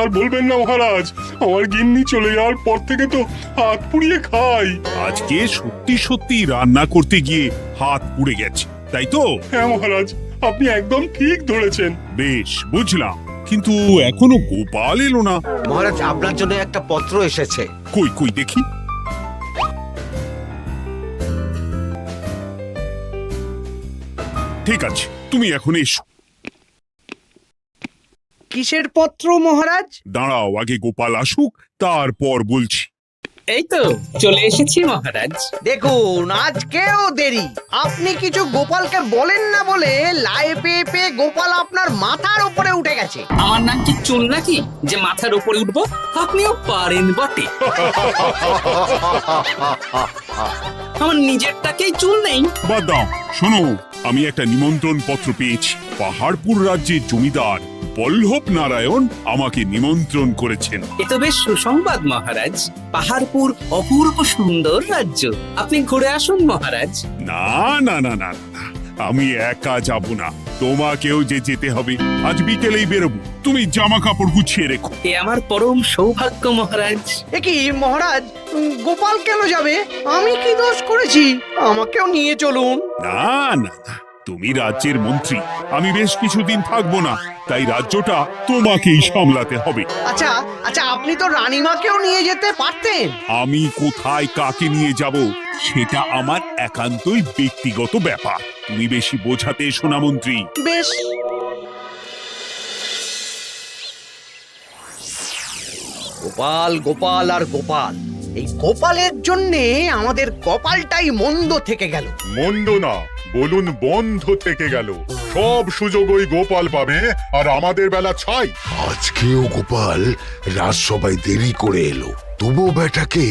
আর বলবেন না মহারাজ, আমার গিন্নি চলে যাওয়ার পর থেকে তো হাত পুড়িয়ে খাই। আজকে সত্যি সত্যি রান্না করতে গিয়ে হাত পুড়ে গেছে, তাই তো? হ্যাঁ মহারাজ, আপনি একদম ঠিক ধরেছেন। বেশ, বুঝলাম, কিন্তু এখনো গোপাল এলো না। মহারাজ, আপনার জন্য একটা পত্র এসেছে। কই কই দেখি। ঠিক আছে, তুমি এখন এসো। কিসের পত্র মহারাজ? দাঁড়াও, আগে গোপাল আসুক, তারপর বলছি। এই তো চলে এসেছি মহারাজ। দেখুন, আজকেও দেরি। আপনি কিছু গোপালকে বলেন না বলে লাই পেয়ে পেয়ে গোপাল আপনার মাথার উপরে উঠে গেছে। আমার নাম কি চুল নাকি যে মাথার উপরে উঠবো? আপনিও পারেন বটে। আমার নিজেরটাকেই চুল নেই। বাদ দাও, শোনো, আমি একটা নিমন্ত্রণ পত্র পেয়েছি। পাহাড়পুর রাজ্যের জমিদার বল্লভ নারায়ণ আমাকে নিমন্ত্রণ করেছেন। এ তো বেশ সুসংবাদ মহারাজ। পাহাড়পুর অপূর্ব সুন্দর রাজ্য, আপনি ঘুরে আসুন মহারাজ। না না না না না, আমি একা যাব না, তোমাকেও যে যেতে হবে। আজ বিকেলেই বেরোবো, তুমি জামা কাপড় গুছিয়ে রেখো। এ আমার পরম সৌভাগ্য মহারাজ। এ কি মহারাজ, গোপাল কেন যাবে? আমি কি দোষ করেছি? আমাকেও নিয়ে চলুন। না না না, তুমি রাজ্যের মন্ত্রী, আমি বেশ কিছুদিন থাকবো না, তাই রাজ্যটা তোমাকেই সামলাতে হবে। আচ্ছা আচ্ছা, আপনি তো রানীমাকেও নিয়ে যেতে পারতেন। আমি কোথায় কাকে নিয়ে যাব সেটা আমার একান্তই ব্যক্তিগত ব্যাপার। তুমি বেশি বোঝাতে এসো না মন্ত্রী। বেশ। গোপাল গোপাল আর গোপাল, এই গোপালের জন্যে আমাদের কপালটাই মন্দ থেকে গেল। মন্দ না, বলুন বন্ধ থেকে গেল। সব সুযোগ ওই গোপাল পাবে, আর আমাদের বেলা ছাই। আজকেও গোপাল রাজসভায় দেরি করে এলো, তবুও বেটাকে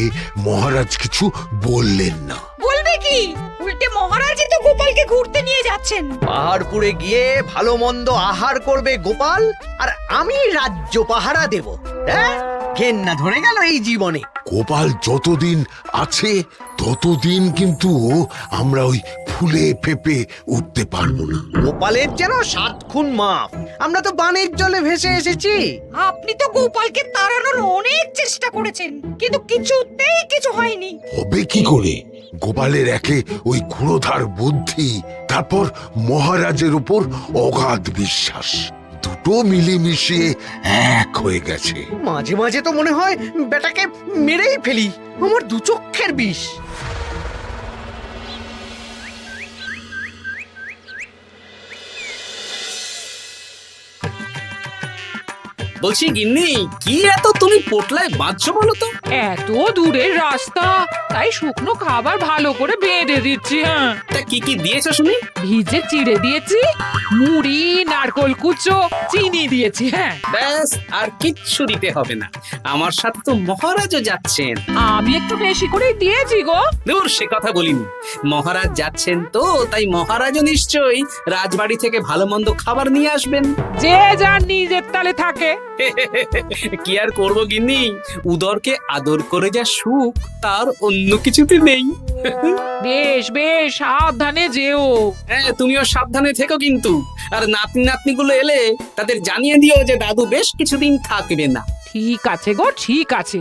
মহারাজ কিছু বললেন না। বলবে কি? উল্টে মহারাজই তো গোপালকে ঘুরতে নিয়ে যাচ্ছেন। পাহাড়পুরে গিয়ে ভালো মন্দ আহার করবে গোপাল, আর আমি রাজ্য পাহারা দেব। হ্যাঁ, ঘেন্না ধরে গেল এই জীবনে। গোপাল যতদিন আছে ততদিন কিন্তু আমরা ওই ফুলে ফেপে উঠতে পারবো না। গোপালের যেন 7 খুন মাপ। আমরা তো বানের জলে ভেসে এসেছি। আপনি তো গোপালকে তাড়ানোর অনেক চেষ্টা করেছেন, কিন্তু কিছুতেই কিছু হয়নি। হবে কি করে? গোপালের একে ওই ক্ষুরোধার বুদ্ধি, তারপর মহারাজের উপর অগাধ বিশ্বাস, দুটো মিলেমিশিয়ে এক হয়ে গেছে। মাঝে মাঝে তো মনে হয় বেটাকে মেরেই ফেলি। আমার দু চক্ষের বিষ। বলছি গিন্নি, কি এত তুমি পোটলায় বাঁধছো বলো তো? এত দূরের রাস্তা, তাই শুকনো খাবার ভালো করে বেঁধে দিচ্ছি। হ্যাঁ, তা কি কি দিয়েছো শুনি? ভিজে চিড়ে দিয়েছি, মুড়ি, নারকোল কুচো, চিনি দিয়েছি। হ্যাঁ, ব্যাস, আর কিচ্ছু দিতে হবে না। আমার সাথে তো মহারাজও যাচ্ছেন। আমি একটু বেশি করে দিয়েছি গো। দূর, সে কথা বলিনি। মহারাজ যাচ্ছেন তো, তাই মহারাজও নিশ্চয়ই রাজবাড়ি থেকে ভালো মন্দ খাবার নিয়ে আসবেন। যে যার নিজের তালে থাকে। কি আর করবো গিন্নি, উদরকে আদর করে যা সুখ তার অন্য কিছুতে নেই। বেশ বেশ, সাবধানে যেও। হ্যাঁ, তুমিও সাবধানে থেকো কিন্তু। আর নাতনি নাতনিগুলো এলে তাদের জানিয়ে দিও যে দাদু বেশ কিছুদিন থাকবে না। ঠিক আছে গো, ঠিক আছে।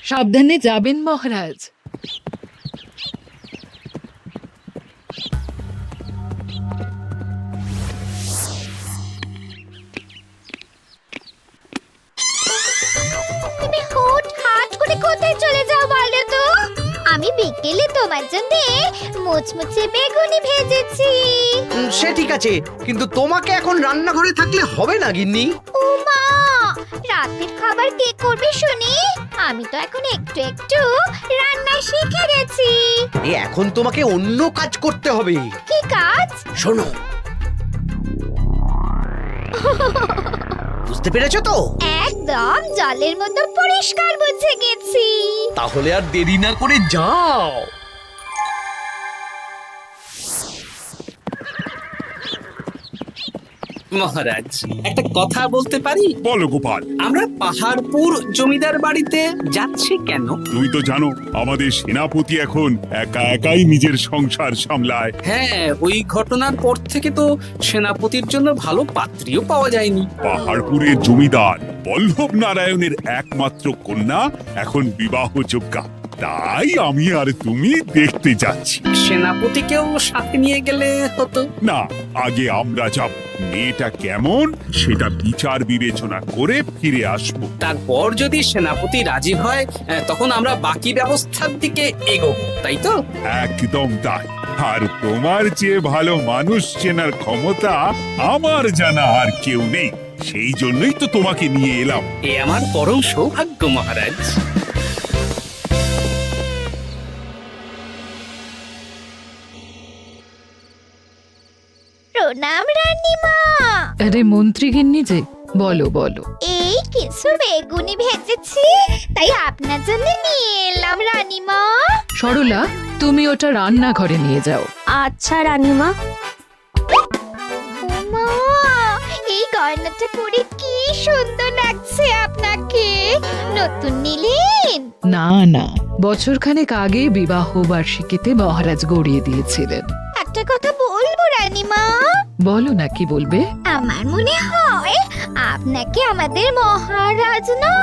সাবধানে যাবেন মহারাজ। তুমি হুটহাট করে কোথায় চলে যাও বলো তো? আমি বিকেলে তোমার জন্য মুচমুচে বেগুনি ভেজেছি। সে ঠিক আছে, কিন্তু তোমাকে এখন রান্নাঘরে থাকলে হবে না গিন্নি। ও মা, রাতের খাবার কে করবে শুনি? আমি তো এখন একটু একটু রান্না শিখে গেছি। এখন তোমাকে অন্য কাজ করতে হবে। কি কাজ? শোনো, বুঝতে পেরেছো তো? একদম জলের মতো পরিষ্কার বুঝে গেছি। তাহলে আর দেরি না করে যাও। মহারাজ একটা কথা বলতে পারি? বলো গোপাল। আমরা পাহাড়পুর জমিদার বাড়িতে যাচ্ছি কেন? তুমি তো জানো আমাদের সেনাপতি এখন একা একাই নিজের সংসার সামলায়। হ্যাঁ, ওই ঘটনার পর থেকে তো সেনাপতির জন্য ভালো পাত্রীও পাওয়া যায়নি। পাহাড়পুরের জমিদার বল্লভ নারায়ণের একমাত্র কন্যা এখন বিবাহযোগ্যা, তাই আমি আর তুমি দেখতে যাচ্ছি। সেনাপতিকেও সাথে নিয়ে গেলে হতো। না, আগে আমরা যাব, মেয়েটা কেমন সেটা বিচার বিবেচনা করে ফিরে আসবো। তারপর যদি সেনাপতি রাজি হয় তখন আমরা বাকি ব্যবস্থার দিকে এগোবো, তাই তো? একদম তাই। আর তোমার চেয়ে ভালো মানুষ চেনার ক্ষমতা আমার জানা আর কেউ নেই, সেই জন্যই তো তোমাকে নিয়ে এলাম। এ আমার পরম সৌভাগ্য মহারাজ। প্রণাম রানীমা। আরে মন্ত্রী গিন্নি যে, বলো বলো। এই কিছু বেগুনি ভেজেছি, তাই আপনার জন্য নিয়ে এলাম রানীমা। সরলা, তুমি ওটা রান্নাঘরে নিয়ে যাও। আচ্ছা রানীমা। মা, এই গয়নাটা পরে কি সুন্দর লাগছে আপনাকে। নতুন নিলেন? না না, বছরখানেক আগে বিবাহ বার্ষিকীতে মহারাজ গড়িয়ে দিয়েছিলেন। একটা কথা বলবো রানীমা? বলো না, কি বলবে? আমার মনে হয় আপনাকে আমাদের মহারাজ না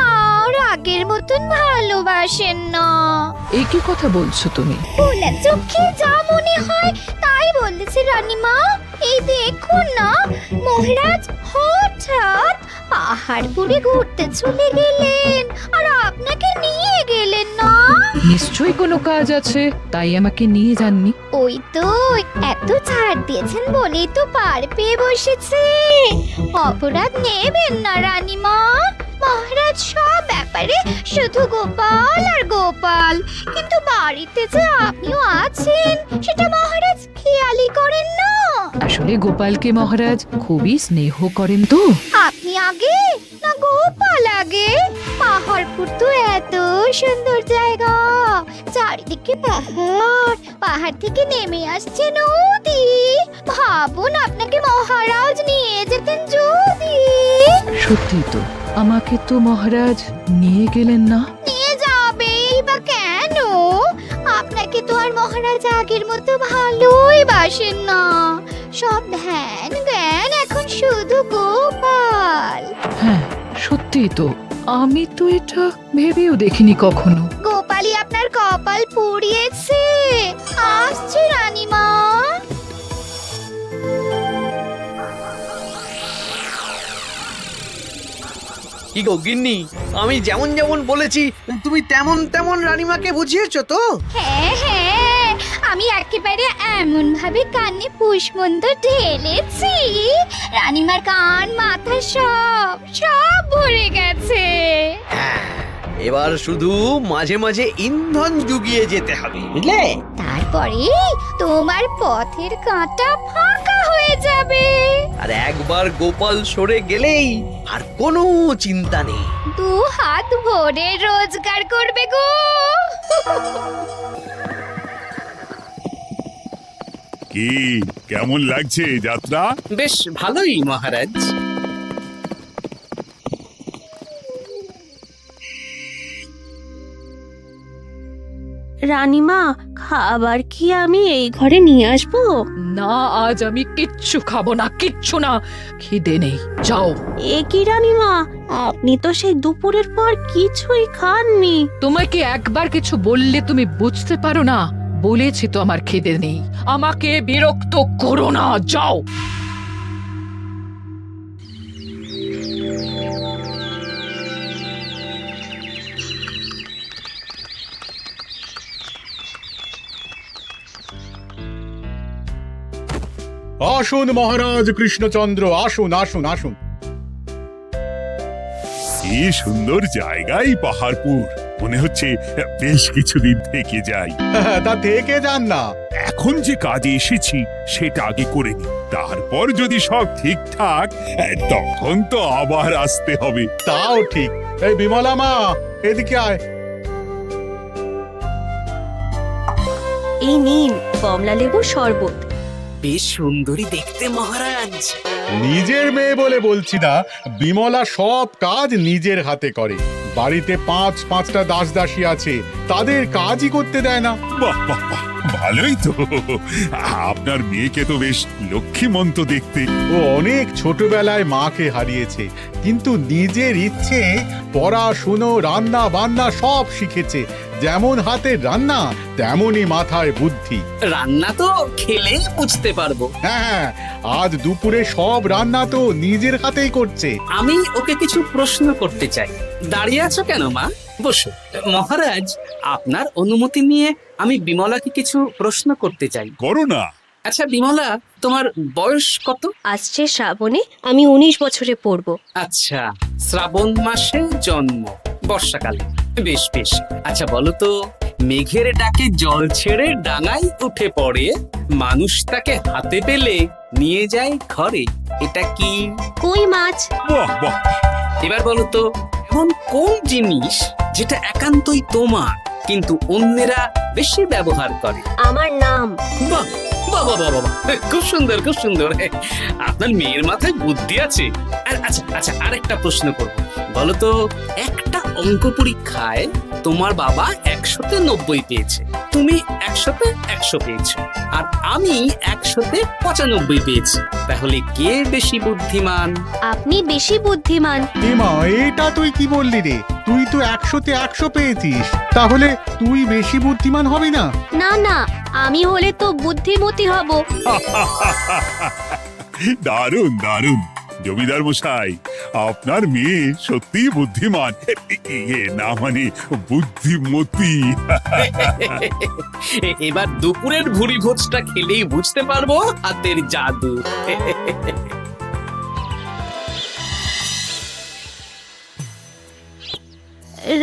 আর আগের মতন ভালোবাসেন না। এই কি কথা বলছো তুমি? ভোলা চোখে যা মনে হয় তাই বলেছে রানীমা। এই দেখুন না, মহারাজ হঠাৎ পাহাড়পুরে ঘুরতে চলে গেলেন আর আপনাকে নিয়ে গেলেন না। নিশ্চয়ই কোনো কাজ আছে, তাই আমাকে নিয়ে যাননি। ওই তো, এত ছাড় দিয়েছেন বলেই তো পার পেয়ে বসেছে। অপরাধ নেবেন না রানীমা। মহারাজ সব ব্যাপারে শুধু গোপাল আর গোপাল, কিন্তু বাড়িতে যে আপনিও আছেন সেটা মহারাজ খেয়ালই করেন না। আসলে গোপালকে মহারাজ খুবই স্নেহ করেন তো। আপনি আগে না গোপাল আগে? পাহাড়পুর তো এত সুন্দর জায়গা, চারিদিকে পাহাড়, পাহাড় থেকে নেমে আসছে নদী। ভাবুন আপনাকে মহারাজ নিয়ে যেতেন যদি। সত্যি তো, আমাকে তো মহারাজ নিয়ে গেলেন না। নিয়ে যাবেই বা কেন? আপনাকে তো আর মহারাজ আগের মতো ভালোই বাসেন না। সব ধ্যান জ্ঞান এখন শুধু গোপাল। হ্যাঁ সত্যি তো, আমি তো এটা ভেবেও দেখিনি কখনো। গোপালই আপনার কপাল পুড়িয়েছে। আসছে রানীমা। কি গো গিন্নি, আমি যেমন যেমন বলেছি তুমি তেমন তেমন রানীমাকে বুঝিয়েছো তো? হ্যাঁ হ্যাঁ, আমি একেবারে এমন ভাবে কানে পুষ্পমন্ত ঢেলেছি, রানীমার কান মাথা সব সব ভরে গেছে। এবার শুধু মাঝে মাঝে ইন্ধন জুগিয়ে যেতে হবে, বুঝলে? তারপরে তোমার পথের কাঁটা ফাঁকা হয়ে যাবে। আর একবার গোপাল সরে গেলেই আর কোনো চিন্তা নেই। দু হাত ভরে রোজগার করবে গো। কি কেমন লাগছে যাত্রা? বেশ ভালোই মহারাজ। রানীমা, খাবার কি আমি এই ঘরে নিয়ে আসবো? না, আজ আমি কিচ্ছু খাবো না, কিচ্ছু না, খিদে নেই, যাও। এ কি রানীমা, আপনি তো সেই দুপুরের পর কিছুই খাননি। তোমাকে একবার কিছু বললে তুমি বুঝতে পারো না? বলেছি তো আমার খিদে নেই, আমাকে বিরক্ত করো না, যাও। আসুন মহারাজ কৃষ্ণচন্দ্র, আসুন আসুন আসুন। কি সুন্দর জায়গায় পাহাড়পুর, মনে হচ্ছে বেশ কিছুদিন থেকে যাই। তা থেকে যান না। এখন যে কাজে এসেছি সেটা আগে করে নি, তারপর যদি সব ঠিকঠাক তখন তো আবার আসতে হবে। তাও ঠিক। এই বিমলা মা, এদিকে আয়। এই নিন কমলা লেবুর শরবত। বেশ সুন্দরী দেখতে মহারাজ। নিজের মেয়ে বলে বলছি না, বিমলা সব কাজ নিজের হাতে করে। বাড়িতে পাঁচটা দাসী আছে, তাদের কাজই করতে দেয় না। বাহ বাহ বাহ, ভালোই তো। আপনার মেয়েকে তো বেশ লক্ষ্মীমন্ত দেখতে। ও অনেক ছোটবেলায় মাকে হারিয়েছে, কিন্তু নিজের ইচ্ছে পড়াশুনো, রান্না বান্না সব শিখেছে। যেমন হাতের রান্না, তেমনই মাথায় বুদ্ধি। রান্না তো খেলে বুঝতে পারবো। হ্যাঁ, আজ দুপুরে সব রান্না তো নিজের হাতেই করছে। আমি ওকে কিছু প্রশ্ন করতে চাই। দাঁড়িয়ে আছো কেন মা? বসো। মহারাজ, আপনার অনুমতি নিয়ে আমি বিমলাকে কিছু প্রশ্ন করতে চাই। করো না। আচ্ছা বিমলা, তোমার বয়স কত? আসছে শ্রাবণে আমি 19 বছরে পড়বো। আচ্ছা, শ্রাবণ মাসে জন্ম, বর্ষাকালে। বেশ বেশ। আচ্ছা বলো তো, মেঘের ডাকে জল ছেড়ে ডাঙায় উঠে পড়ে, মানুষ তাকে হাতে পেলে নিয়ে যায় ঘরে, এটা কি? কই মাছ। বাহ বাহ, এবার বলো তো, এমন কোন জিনিস যেটা একান্তই তোমার কিন্তু অন্যেরা বেশি ব্যবহার করে? আমার নাম। বাহ বাহ বাহ বাহ বাহ, খুব সুন্দর খুব সুন্দর। আপনার মেয়ের মাথায় বুদ্ধি আছে। আচ্ছা আচ্ছা, আরেকটা প্রশ্ন করব। বলো তো, একটা অঙ্ক পরীক্ষায় তোমার বাবা 100-তে 90 পেয়েছে, তুমি 100-তে 100 পেয়েছো, আর আমি 100-তে 95 পেয়েছি। তাহলে কে বেশি বুদ্ধিমান? আপনি বেশি বুদ্ধিমান। এমা, এটা তুই কি বললি রে? তুই তো 100-তে 100 পেয়েছিস, তাহলে তুই বেশি বুদ্ধিমান হবি না? না না, আমি হলে তো বুদ্ধিমতী হব। দারুণ দারুণ। জমিদার মশাই, আপনার মেয়ে সত্যি বুদ্ধিমান, না মানে বুদ্ধিমতী। এবার দুপুরের ভুরি ভোজটা খেলেই বুঝতে পারবো হাতের জাদু।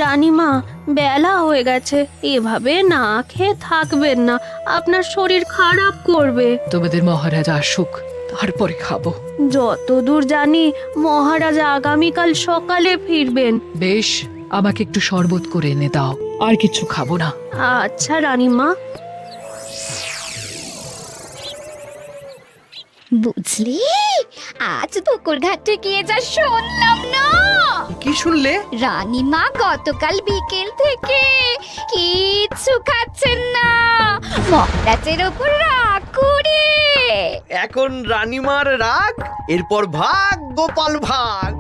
রানীমা, বেলা হয়ে গেছে, এভাবে না খেয়ে থাকবেন না, আপনার শরীর খারাপ করবে। তোমাদের মহারাজ আসুক, তারপরে খাবো। যতদূর জানি মহারাজ আগামীকাল সকালে ফিরবেন। বেশ, আমাকে একটু শরবত করে এনে দাও, আর কিছু খাবো না। আচ্ছা রানীমা। বুঝলি, আজ পুকুর ঘাটে গিয়ে যা শুনলাম না। কি শুনলে? রানীমা গতকাল বিকেল থেকে কিচ্ছু খাচ্ছেন না, মহারাজের ওপর রাগ করে। এখন রানীমার রাগ, এরপর ভাগ গোপাল ভাগ।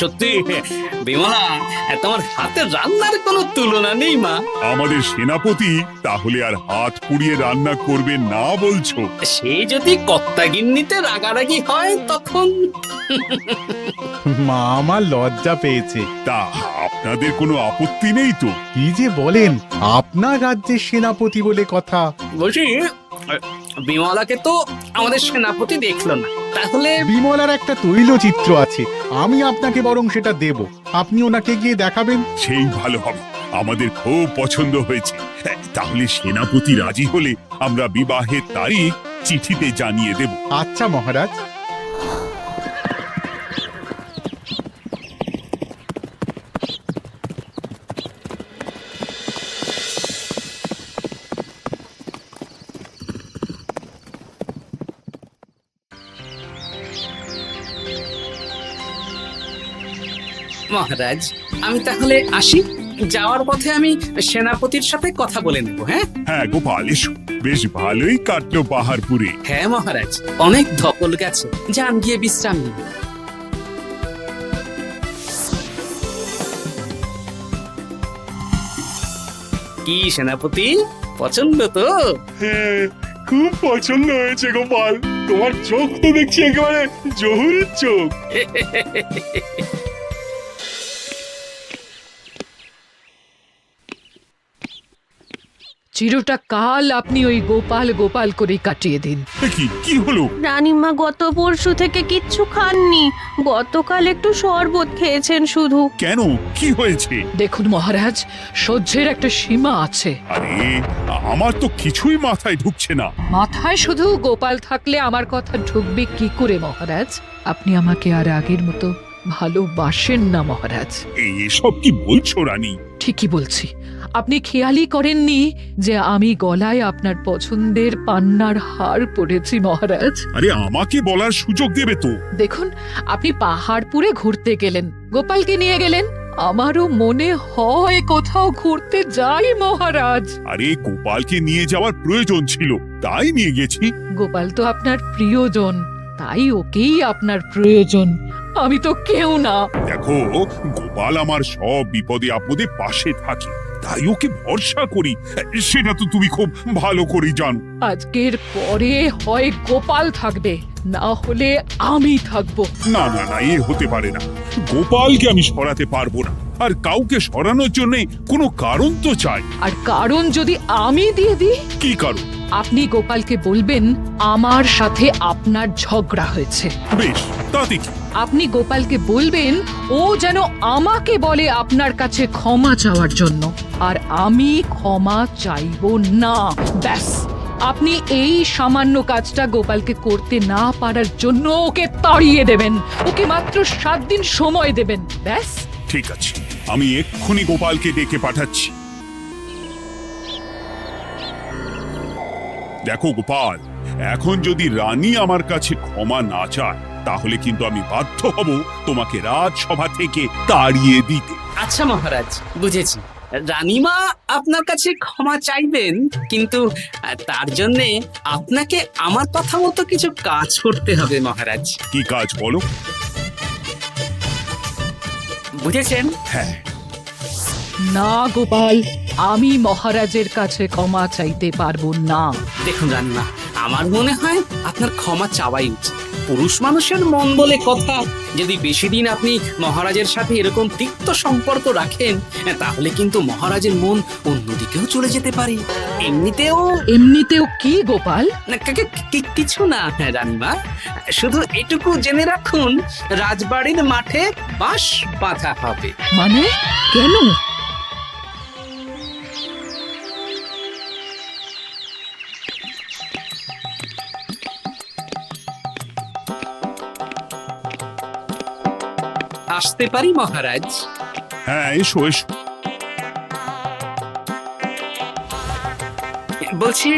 সত্যি বিমলা, তোমার হাতের রান্নার কোনো তুলনা নেই মা। আমাদের সেনাপতি তাহলে আর হাত পুড়িয়ে রান্না করবে না বলছো? সে যদি কর্তাগিন্নিতে রাগারাগি হয় তখন। মা আমার লজ্জা পেয়েছে। তা আপনাদের কোনো আপত্তি নেই তো? কি যে বলেন, আপনার রাজ্যের সেনাপতি বলে কথা। বলছি, বিমলাকে তো আমাদের সেনাপতি দেখলো না, তাহলে বিমলার একটা তৈলচিত্র আছে, আমি আপনাকে বরং সেটা দেব, আপনি ওনাকে গিয়ে দেখাবেন। সেই ভালো হবে, আমাদের খুব পছন্দ হয়েছে। তাহলে সেনাপতি রাজি হলে আমরা বিবাহের তারিখ চিঠিতে জানিয়ে দেব। আচ্ছা মহারাজ। মহারাজ, আমি তাহলে আসি। যাওয়ার পথে আমি সেনাপতির সাথে কথা বলে নেব। হ্যাঁ হ্যাঁ গোপাল, এসো। বেশ ভালোই কাটলো পাহাড়পুরে। হ্যাঁ মহারাজ, অনেক ধকল গেছে, যান গিয়ে বিশ্রাম নিন। কি সেনাপতি, পছন্দ তো? হ্যাঁ, খুব পছন্দ হয়েছে গোপাল। তোমার চোখ তো দেখছি একেবারে জহুরির চোখ। চিরটা কাল আপনি ওই গোপাল গোপাল করে কাটিয়ে দিন। কি হলো? রানীমা গত পরশু থেকে কিচ্ছু খাননি, গতকাল একটু শরবত খেয়েছেন শুধু। কেন, কি হয়েছে? দেখুন মহারাজ, সহ্যের একটা সীমা আছে। আরে, আমার তো কিছুই মাথায় ঢুকছে না। মাথায় শুধু গোপাল থাকলে আমার কথা ঢুকবে কি করে মহারাজ? আপনি আমাকে আর আগের মতো ভালোবাসেন না মহারাজ। এসব কি বলছো রানী? ঠিকই বলছি, আপনি খেয়ালই করেননি যে আমি গলায় আপনার পছন্দের পান্নার হার পরেছি মহারাজ? আরে আমাকে বলার সুযোগ দেবে তো। দেখুন, আপনি পাহাড়পুরে ঘুরতে গেলেন, গোপালকে নিয়ে গেলেন। আমারও মনে হয় কোথাও ঘুরতে যাই মহারাজ। আরে গোপালকে নিয়ে যাওয়ার প্রয়োজন ছিল, তাই নিয়ে গেছি। গোপাল তো আপনার প্রিয়জন, তাই ওকেই আপনার প্রয়োজন। আমি তো কেউ না। দেখো, গোপাল আমার সব বিপদে আপদে পাশে থাকে, তাই ওকে ভরসা করি। সেটা তো তুমি খুব ভালো করে জানো। আজকের পরে হয় গোপাল থাকবে, না হলে আমি থাকবো। না না না, এ হতে পারে না। গোপালকে আমি সরাতে পারবো না, আর কাউকে সরানোর জন্য কোনো কারণ তো চাই। আর কারণ যদি আমি দিয়ে দিই? কি কারণ? আপনি গোপালকে বলবেন আমার সাথে আপনার ঝগড়া হয়েছে। বেশ, তাতে কি? আপনি গোপালকে বলবেন ও যেন আমাকে বলে আপনার কাছে ক্ষমা চাওয়ার জন্য, আর আমি ক্ষমা চাইবো না। ব্যাস, আপনি এই সামান্য কাজটা গোপালকে করতে না পারার জন্য ওকে তাড়িয়ে দেবেন, ওকে মাত্র 7 দিন সময় দেবেন। ব্যাস। ঠিক আছে, আমি এক্ষুনি গোপালকে ডেকে পাঠাচ্ছি। দেখো গোপাল, এখন যদি রানী আমার কাছে ক্ষমা না চায়, তাহলে কিন্তু আমি বাধ্য হব তোমাকে রাজসভা থেকে তাড়িয়ে দিতে। আচ্ছা মহারাজ, বুঝেছি। রানীমা আপনার কাছে ক্ষমা চাইবেন, কিন্তু তার জন্যে আপনাকে আমার কথা মতো কিছু কাজ করতে হবে মহারাজ। কি কাজ বলো? বুঝেছেন? হ্যাঁ। না গোপাল, আমি মহারাজের কাছে ক্ষমা চাইতে পারবো না। দেখুন রানীমা, আমার মনে হয় আপনার ক্ষমা চাওয়াই উচিত। পুরুষ মানুষের মন বলে কথা, যদি বেশি দিন আপনি মহারাজের সাথে এরকম তিক্ত সম্পর্ক রাখেন, তাহলে কিন্তু মহারাজের মন অন্যদিকেও চলে যেতে পারে। এমনিতেও কি গোপাল? না, কিছু না রানীমা, শুধু এটুকু জেনে রাখুন, রাজবাড়ির মাঠে বাঁশ বাঁধা হবে। মানে কেন? আসতে পারি মহারাজ? হ্যাঁ, এসো এসো। বলছি,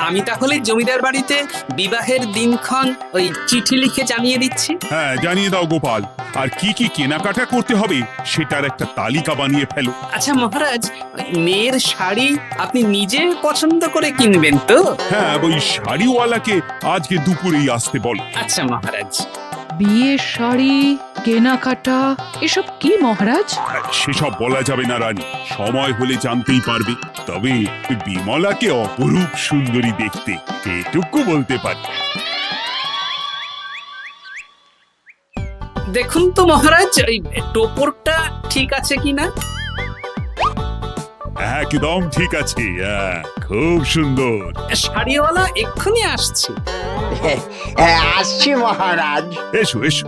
আমি তাহলে জমিদার বাড়িতে বিবাহের দিনক্ষণ ওই চিঠি লিখে জানিয়ে দিচ্ছি। হ্যাঁ, জানিয়ে দাও গোপাল। আর কি কি কেনাকাটা করতে হবে সেটার একটা তালিকা বানিয়ে ফেলো। আচ্ছা মহারাজ, মেয়ের শাড়ি আপনি নিজে পছন্দ করে কিনবেন তো? হ্যাঁ, ওই শাড়িওয়ালাকে আজকে দুপুরেই আসতে বলো। আচ্ছা মহারাজ। বিয়ের শাড়ি, কেনাকাটা, এসব কি মহারাজ? সেসব বলা যাবে না রানী, সময় হলে জানতেই পারবে। তবে বিমলাকে অপরূপ সুন্দরী দেখতে, এটুকু বলতে পারি। দেখুন তো মহারাজ, ওই টোপরটা ঠিক আছে কিনা? একদম ঠিক আছে, খুব সুন্দর। শাড়িওয়ালা এক্ষুনি আসছে। আসছি মহারাজ। এসো এসো।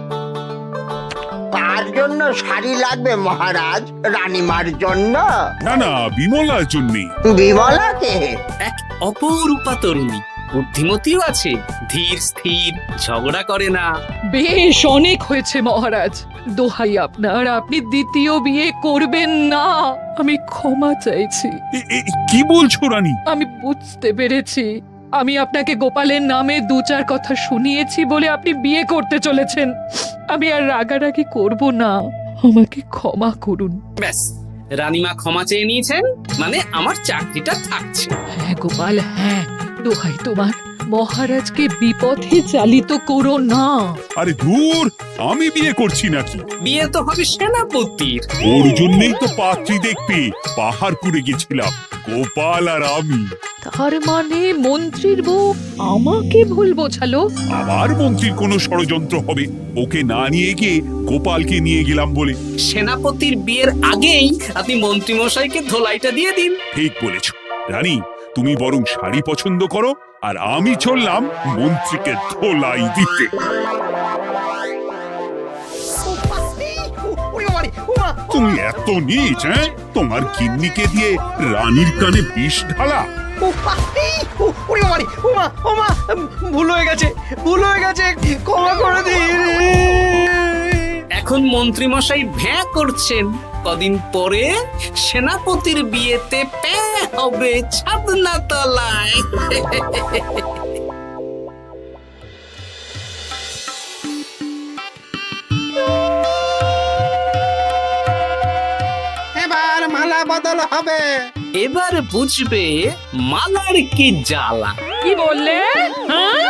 কার জন্য শাড়ি লাগবে মহারাজ? রানীমার জন্য? না না, বিমলার জন্যে। বিমলাকে? এক অপরূপা তরুণী, বুদ্ধিমতীও আছে, ধীর স্থির, ঝগড়া করে না। বেশ, অনেক হয়েছে মহারাজ। দোহাই আপনার, আপনি দ্বিতীয় বিয়ে করবেন না। আমি ক্ষমা চাইছি। কি বলছো রানী? আমি বুঝতে পেরেছি, আমি আপনাকে গোপালের নামে 2-4 কথা শুনিয়েছি বলে আপনি বিয়ে করতে চলেছেন। আমি আর রাগারাগি করব না, আমাকে ক্ষমা করুন। ব্যাস, রানীমা ক্ষমা চেয়ে নিয়েছেন, মানে আমার চাকরিটা থাকছে। হ্যাঁ গোপাল, হ্যাঁ, দোহাই তোমার, মহারাজকে বিপথে চালিত করো না। আরে দূর, আমি বিয়ে করছি নাকি? বিয়ে তো হবে সেনাপতির। ওর জন্যই তো পাত্রী দেখতে পাহাড়পুরে গেছিলাম, গোপাল আর আমি। তার মানে মন্ত্রীর বউ আমাকে ভুল বোঝালো? আবার মন্ত্রীর কোনো ষড়যন্ত্র হবে, ওকে না নিয়ে গিয়ে গোপালকে নিয়ে গেলাম বলে। সেনাপতির বিয়ের আগেই আপনি মন্ত্রী মশাইকে ধোলাইটা দিয়ে দিন। ঠিক বলেছ রানী, তুমি বরং শাড়ি পছন্দ করো, আর আমি চললাম মন্ত্রীকে ধোলাই দিতে। তুমি এত নীচ, তোমার গিন্নিকে দিয়ে রানীর কানে বিষ ঢালা? ভুল হয়ে গেছে, ক্ষমা করে দিন। এখন মন্ত্রী মশাই ভ্যাঁ করছেন, কদিন পরে সেনাপতির বিয়েতে প্যা হবে ছাদনা তলায়। এবার মালা বদল হবে। এবার বুঝবে মালার কি জ্বালা। কি বললে? হ্যাঁ?